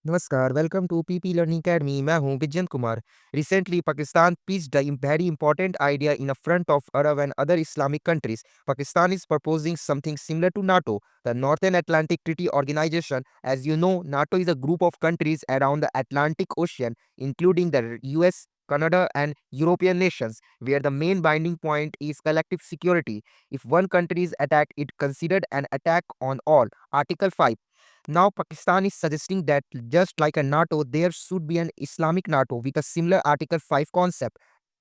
नमस्कार, welcome to PP learning academy. मैं हूं Vijayant Kumar. Recently Pakistan pitched a very important idea in a front of Arab and other Islamic countries. Pakistan is proposing something similar to NATO, the Northern Atlantic Treaty Organization. As you know, NATO is a group of countries around the Atlantic Ocean, including the US, Canada, and European nations, where the main binding point is collective security. If one country is attacked, it considered an attack on all. Article 5. Now, Pakistan is suggesting that just like a NATO, there should be an Islamic NATO with a similar Article 5 concept.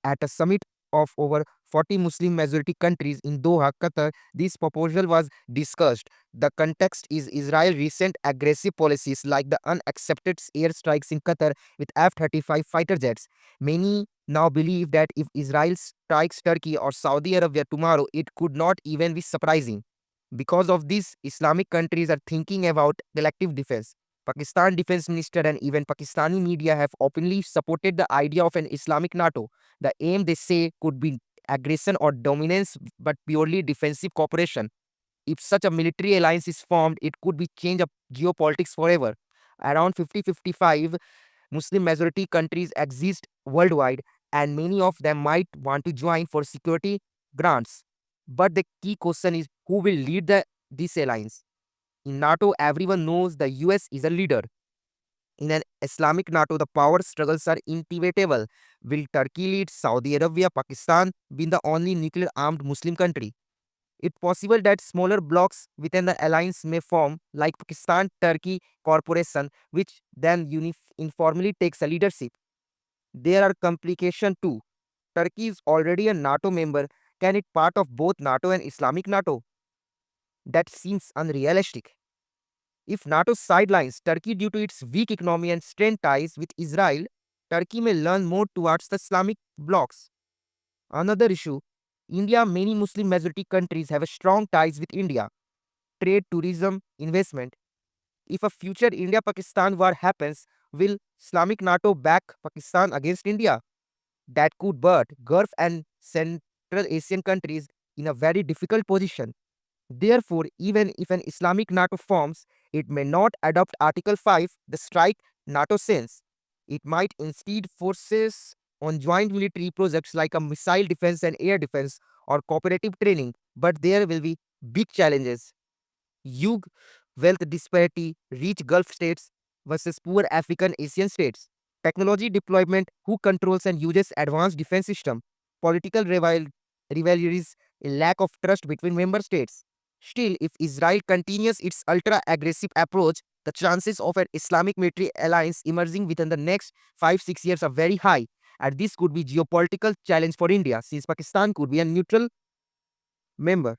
At a summit of over 40 Muslim majority countries in Doha, Qatar, this proposal was discussed. The context is Israel's recent aggressive policies like the unaccepted airstrikes in Qatar with F 35 fighter jets. Many now believe that if Israel strikes Turkey or Saudi Arabia tomorrow, it could not even be surprising. Because of this, Islamic countries are thinking about collective defense. Pakistan Defense Minister and even Pakistani media have openly supported the idea of an Islamic NATO. The aim, they say, could be aggression or dominance, but purely defensive cooperation. If such a military alliance is formed, it could be change of geopolitics forever. Around 50-55 Muslim majority countries exist worldwide, and many of them might want to join for security grants. But the key question is who will lead this alliance? In NATO, everyone knows the US is a leader. In an Islamic NATO, the power struggles are inevitable. Will Turkey lead Saudi Arabia, Pakistan being the only nuclear armed Muslim country? It's possible that smaller blocs within the alliance may form, like Pakistan Turkey Corporation, which then informally takes a leadership. There are complications too. Turkey is already a NATO member. Can it part of both NATO and Islamic NATO? That seems unrealistic. If NATO sidelines Turkey due to its weak economy and strained ties with Israel, Turkey may lean more towards the Islamic blocs. Another issue, India, many Muslim majority countries have a strong ties with India. Trade, tourism, investment. If a future India Pakistan war happens, will Islamic NATO back Pakistan against India? That could put Gulf and Central Asian countries in a very difficult position. Therefore, even if an Islamic NATO forms, it may not adopt Article 5, the strike NATO sends. It might instead forces on joint military projects like a missile defense and air defense or cooperative training. But there will be big challenges. Youth wealth disparity, rich Gulf states versus poor African Asian states. Technology deployment, who controls and uses advanced defense system. Political rivalries, a lack of trust between member states. Still, if Israel continues its ultra-aggressive approach, the chances of an Islamic military alliance emerging within the next 5-6 years are very high. And this could be geopolitical challenge for India, since Pakistan could be a neutral member.